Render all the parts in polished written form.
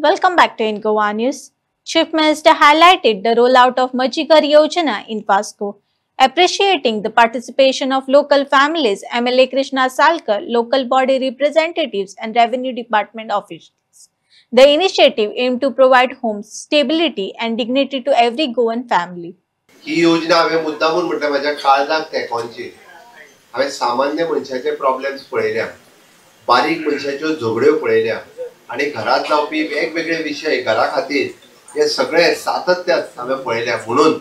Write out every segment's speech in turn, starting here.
Welcome back to IncoWa News. Chief Minister highlighted the rollout of Majigar Yojana in Vasco, appreciating the participation of local families, MLA Krishna Salkar, local body representatives and revenue department officials. The initiative aimed to provide homes, stability and dignity to every Goan family. ही योजना हांवें मुद्दामून म्हटलें म्हाज्या काळजाक तेंकोनची. हांवें सामान्य मनशाचे problems पळयल्या, बारीक मनशाच्यो झगड्यो पळयल्या आणि घरात जावपी वेगवेगळे विषय घरा खातीर हे सगळे सातत्यात हांवें पळयल्या. म्हणून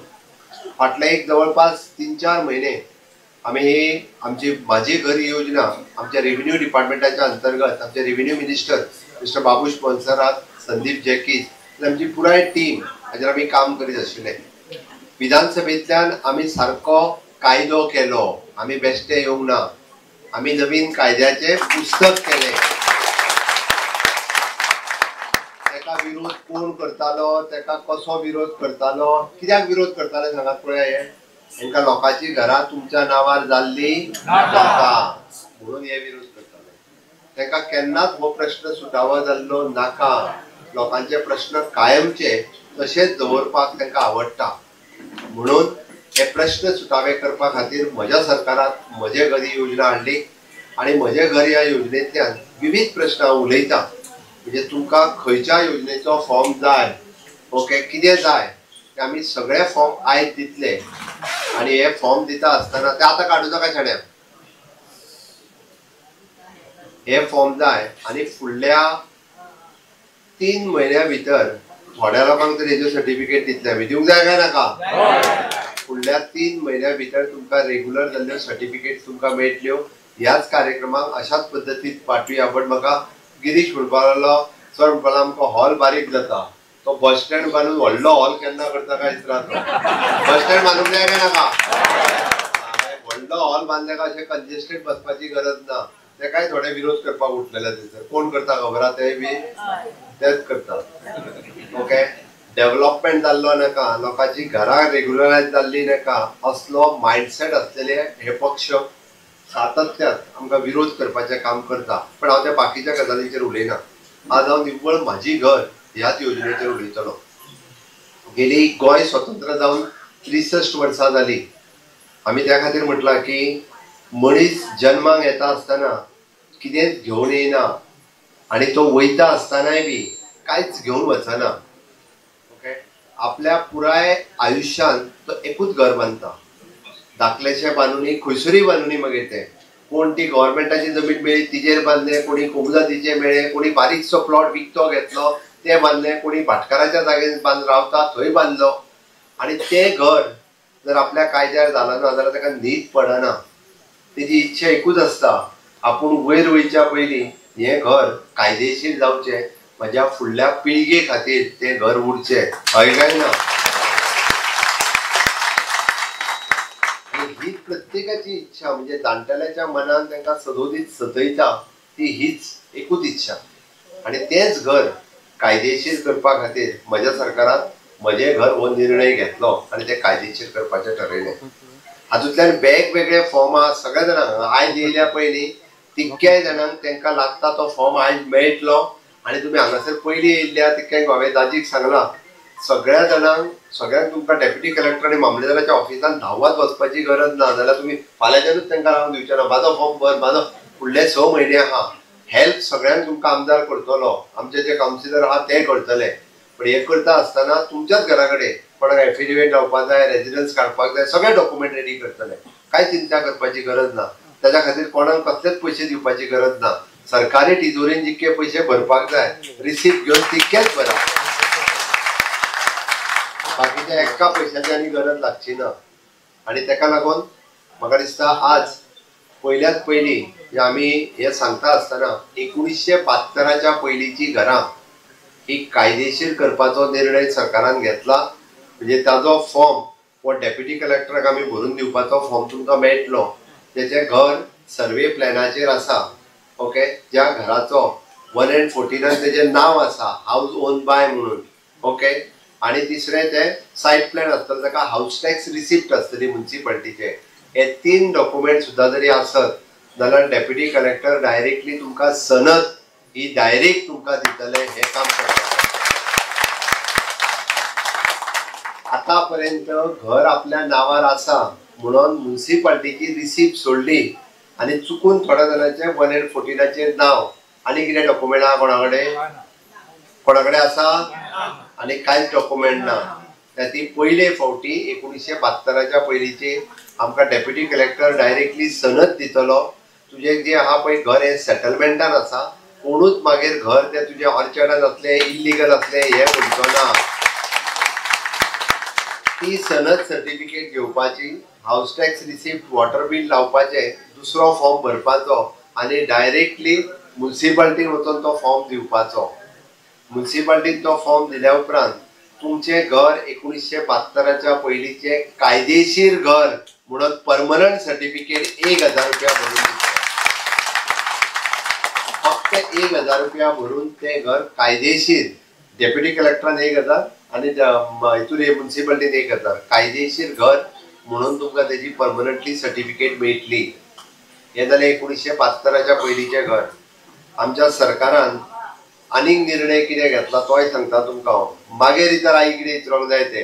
फाटले एक जवळपास 3-4 महिने आम्ही ही आमची माझी घर योजना आमच्या रेव्हेन्यू डिपार्टमेंटाच्या अंतर्गत आमचे revenue minister mister Babush Monserrate, Sandeep Jacques आमची पुराय टीम हाजेर आमी काम करीत आशिल्ले. विधानसभेंतल्यान आमी सारको कायदो केलो, आमी बेश्टे येवंक ना, आमी नवीन कायद्याचे पुस्तक केले. तेका विरोध कोण करतालो, तेका कसो विरोध करतालो, कित्याक विरोध करताले सांगात पळया. हे हेंका लोकांची घरां तुमच्या नावार जाल्ली नाका म्हणून हे विरोध करताले. तेका केन्नाच हो प्रश्न सुटावो जाल्लो नाका. लोकांचे प्रश्न कायमचे तशेंच दवरपाक तेंका आवडटा. म्हणून हे प्रश्न सुटावे करपा खातीर म्हज्या सरकारान म्हजे घर योजना हाडली आणि म्हजे घर ह्या योजनेंतल्यान विविध प्रश्न हांव उलयता. म्हणजे तुमकां खंयच्या योजनेचो फॉर्म जाय, ओके, कितें जाय ते आमी सगळे फॉर्म आयज दितले. आणि हे फॉर्म दिता आसतना ते आतां काडूं नाका छाड्या. हे फॉर्म जाय आणि फुडल्या 3 म्हयन्या भितर थोड्या लोकांक तरी हेजो सर्टिफिकेट दितले. आमी दिवंक जाय काय नाका? फुडल्या 3 म्हयन्या भितर तुमकां रेग्युलर जाल्ल्यो सर्टिफिकेट तुमकां मेळटल्यो. ह्याच कार्यक्रमाक अशाच पद्दतीन पाठवया. पण म्हाका गिरीश म्हणपा लागलो, सर म्हणपाक आमकां हॉल बारीक जाता, तो बस स्टँड बांदून व्हडलो हॉल केन्ना करता काय दिसता. बस स्टँड बांदूंक जाय काय नाका? व्हडलो हॉल बांदल्या अशें कंजेस्टेड बसपाची गरज ना. तेकाय थोडे विरोध करपाक उठलेले थंयसर. कोण करता खबर आहा? ते बी तेच करता. ओके, डेव्हलपमेंट जाल्लो नाका, लोकांची घरां रेग्युलरायज जाल्ली नाका, असलो मायंडसेट असलेले हे पक्ष सातत्यात आमकां विरोध करपाचें काम करता. पण हांव त्या बाकीच्या गजालींचेर उलयना. आज हांव निव्वळ म्हाजी घर ह्याच योजनेचेर उलयतलो. गेली गोंय स्वतंत्र जावन 63 वर्सां जाली. आमी त्या खातीर म्हटलां की मनीस जन्माक येता आसतना कितेंच घेवन येयना आणि तो वयता आसतनाय बी कांयच घेवन वचना. ओके, आपल्या पुराय आयुश्यान तो एकूच घर बांदता. धाकलेशें बांदुनी खंयसरूय बांदुनी मागीर ते कोण ती गव्हर्मेंटाची जमीन मेळ्ळी तिचेर बांदले, कोणी कोमजातीचे मेळ्ळे, कोणी बारीकसो प्लॉट विकतो घेतलो ते बांदले, कोणी भाटकाराच्या जागेर रावता थंय बांदलो. आणि ते घर जर आपल्या कायद्यार जालें ना जाल्यार ताका न्हीद पडना. तेजी इच्छा एकूच आसता, आपूण वयर वयच्या पयलीं हें घर कायदेशीर जावचें, म्हज्या फुडल्या पिळगे खातीर तें घर उरचें. हय काय ना? ही प्रत्येकाची इच्छा, म्हणजे जाणटेल्याच्या मनान तांकां सदोदीत सतयता ती हीच एकूच इच्छा. आणि तेच घर कायदेशीर करपा खातीर म्हज्या सरकारान म्हजें घर हो निर्णय घेतलो आणि ते कायदेशीर करपाचें ठरयलें. हातूंतल्यान वेगवेगळे फॉर्म आहा सगळ्या जाणांक. आयज येयल्या पयलीं तितक्याय जाणांक तांकां लागता तो फॉर्म आयज मेळटलो. आणि तुमी हांगासर पयलीं येयल्ल्या तितक्यांक हांवें दाजीक सांगलां, सगळ्या सगळ्यांक तुमकां डेप्युटी कलेक्टर आनी मामलेदाराच्या ऑफिसान धांवत वचपाची गरज ना. जाल्यार तुमी फाल्यांच्यानूच तांकां रावंक दिवचे ना. म्हाजो फॉर्म भर, म्हाजो फुडले 6 म्हयने आहा. हेल्प सगळ्यांक तुमकां आमदार करतलो, आमचे जे कावन्सिलर आहा ते करतले. पण हे करता आसतना तुमच्याच घरा कडेन कोणाक एफिडेविट लावपाक जाय, रेजिडन्स काडपाक जाय, सगळे डॉक्युमेंट रेडी करतले. कांय चिंता करपाची गरज ना. त्याच्या खातीर कोणाक कसलेच पयशे दिवपाची गरज ना. सरकारी तिजोरीन जितके पयशे भरपाक जाय रिसीप्ट घेवन तितकेच भरा. बाकीच्या एका पयशांची आनी गरज लागची ना. आणि तेका लागून म्हाका दिसता आज पयल्याच पयलीं आमी हे सांगता आसतना 1972च्या पयलींची घरां ही कायदेशीर करपाचो निर्णय सरकारान घेतला. म्हणजे ताजो फॉर्म हो डेप्युटी कलेक्टराक आमी भरून दिवपाचो फॉर्म तुमकां मेळटलो. तेजें घर सर्वे प्लॅनाचेर आसा. ओके, ज्या घराचो 1 and 14 तेजें नांव आसा हाऊस ओन बाय म्हणून. ओके, आणि तिसरें तें सायट प्लॅन आसतलो ताका हाऊस टॅक्स रिसिप्ट आसतली म्युनिसिपालिटीचे. हे 3 डॉक्युमेंट सुद्दां जरी आसत जाल्यार डेप्युटी कलेक्टर डायरेक्टली तुमकां सनद ही डायरेक्ट तुमकां दितले. हे काम करता. आतापर्यंत घर आपल्या नावार आसा म्हणून म्युनिसिपालिटीची रिसिप्ट सोडली आणि चुकून थोड्या जणांचे 114 नाव आणि कितें डॉक्युमेंट आहा कोणाकडे आसा आणि कांयच डॉक्युमेंट ना। ती पयले फावटी 1972च्या पयलींची आमकां डेप्युटी कलेक्टर डायरेक्टली सनद दितलो तुझे जे आहा पळय घर हे सेटलमेंटान आसा कोणूच मागीर घर ते तुझे ऑर्चर्डान असले इल्लीगल असले हे म्हणचो ना। ती सनद सर्टिफिकेट घेवपाची house tax receipt water bill लावपाचे दुसरो फॉर्म भरपाचो आणि डायरेक्टली म्युनिसिपालिटीन वचून तो फॉर्म दिवपाचो। म्युनिसिपालिटीन तो फॉर्म दिल्या उपरांत तुमचे घर 1972च्या पयलींचे कायदेशीर घर म्हणून परमनंट सर्टिफिकेट 1000 रुपया भरून फक्त 1000 रुपया भरून ते घर कायदेशीर डेप्युटी कलेक्टरान 1000 आणि हितून म्युनिसिपालिटीन 1000 कायदेशीर घर म्हणून तुमकां तेजी परमनंटली सर्टिफिकेट मेळटली। हे जालें 1972च्या पयलींचे घर। आमच्या सरकारान आनीक निर्णय कितें घेतला तोय सांगता तुमकां हांव। मागीर इतर आई कितें विचारूंक जाय ते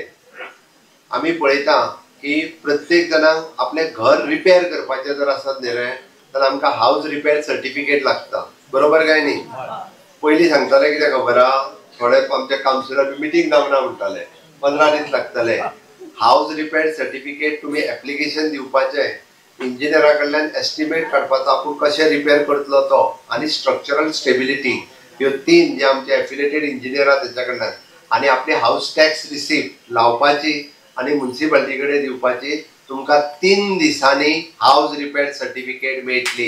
आमी पळयता की प्रत्येक जणांक आपले घर रिपेर करपाचें जर आसत न्ही रे जाल्यार आमकां हाऊस रिपेर सर्टिफिकेट लागता, बरोबर काय न्ही? पयलीं सांगताले कितें खबर आहा, थोडे आमचे कावन्सिलर मिटींग जावना म्हणटाले 15 दीस लागतले। हाऊस रिपेर सर्टिफिकेट तुम्ही एप्लिकेशन दिवपाचें इंजिनियरा कडल्यान एस्टिमेट काडपाचो आपूण कशें रिपेर करतलो तो आनी स्ट्रक्चरल स्टेबिलिटी ह्यो 3 जे आमचे एफिलिएटेड इंजिनियर आहा तेच्या कडल्यान आनी आपली हाऊस टॅक्स रिसिप्ट लावपाची आणि म्युनिसिपालिटी कडेन दिवपाची तुमकां 3 दिसांनी हाऊस रिपेर सर्टिफिकेट मेळटली।